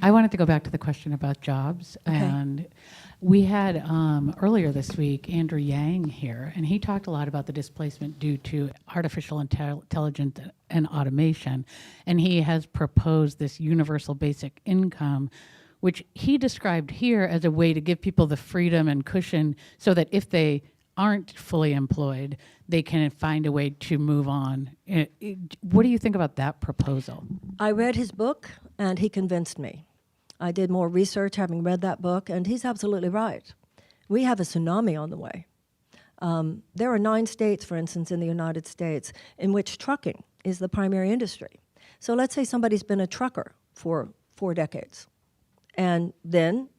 I wanted to go back to the question about jobs. Okay. And we had earlier this week Andrew Yang here, and he talked a lot about the displacement due to artificial intelligence and automation. And he has proposed this universal basic income, which he described here as a way to give people the freedom and cushion so that if they aren't fully employed, they can find a way to move on. What do you think about that proposal? I read his book, and he convinced me. I did more research having read that book, and he's absolutely right. We have a tsunami on the way. There are 9 states, for instance, in the United States, in which trucking is the primary industry. So let's say somebody's been a trucker for 4 decades. And then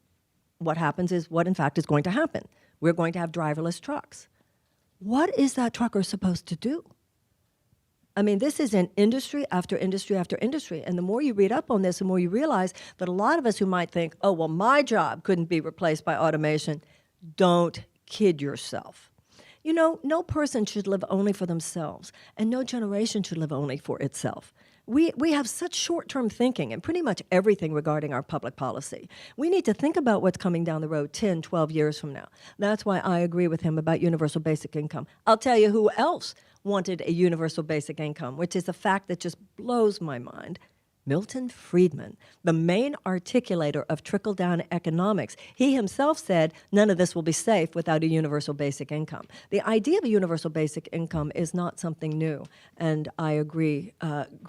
what happens is what, in fact, is going to happen. We're going to have driverless trucks. What is that trucker supposed to do? I mean, this is in industry after industry after industry. And the more you read up on this, the more you realize that a lot of us who might think, oh, well, my job couldn't be replaced by automation, don't kid yourself. You know, no person should live only for themselves, and no generation should live only for itself. We have such short-term thinking in pretty much everything regarding our public policy. We need to think about what's coming down the road 10, 12 years from now. That's why I agree with him about universal basic income. I'll tell you who else wanted a universal basic income, which is a fact that just blows my mind. Milton Friedman, the main articulator of trickle-down economics. He himself said, none of this will be safe without a universal basic income. The idea of a universal basic income is not something new, and I agree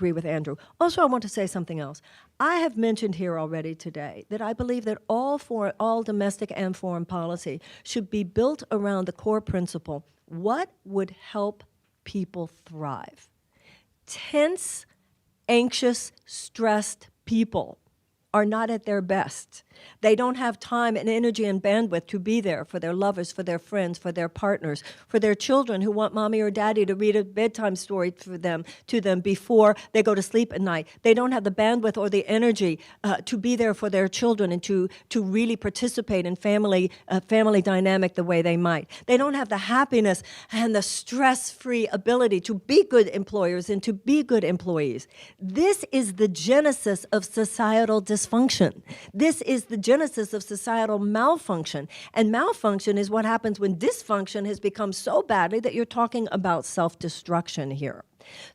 with Andrew. Also, I want to say something else. I have mentioned here already today that I believe that all domestic and foreign policy should be built around the core principle, what would help people thrive? Tense, anxious, stressed people are not at their best. They don't have time and energy and bandwidth to be there for their lovers, for their friends, for their partners, for their children who want mommy or daddy to read a bedtime story to them before they go to sleep at night. They don't have the bandwidth or the energy to be there for their children and to really participate in family dynamic the way they might. They don't have the happiness and the stress-free ability to be good employers and to be good employees. This is the genesis of societal dysfunction. This is the genesis of societal malfunction. And malfunction is what happens when dysfunction has become so badly that you're talking about self-destruction here.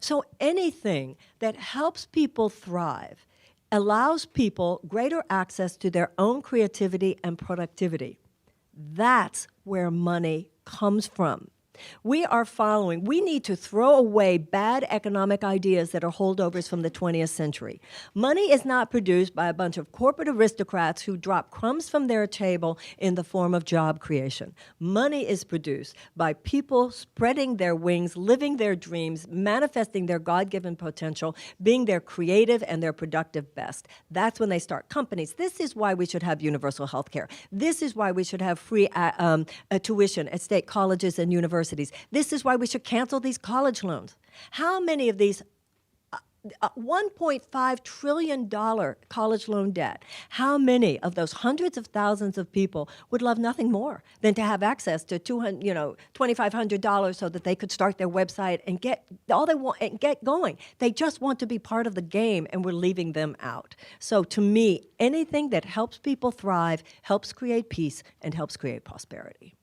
So anything that helps people thrive allows people greater access to their own creativity and productivity. That's where money comes from. We need to throw away bad economic ideas that are holdovers from the 20th century. Money is not produced by a bunch of corporate aristocrats who drop crumbs from their table in the form of job creation. Money is produced by people spreading their wings, living their dreams, manifesting their God-given potential, being their creative and their productive best. That's when they start companies. This is why we should have universal health care. This is why we should have free tuition at state colleges and universities. This is why we should cancel these college loans. How many of these $1.5 trillion college loan debt, how many of those hundreds of thousands of people would love nothing more than to have access to $2,500 so that they could start their website and get all they want and get going? They just want to be part of the game, and we're leaving them out. So to me, anything that helps people thrive helps create peace and helps create prosperity.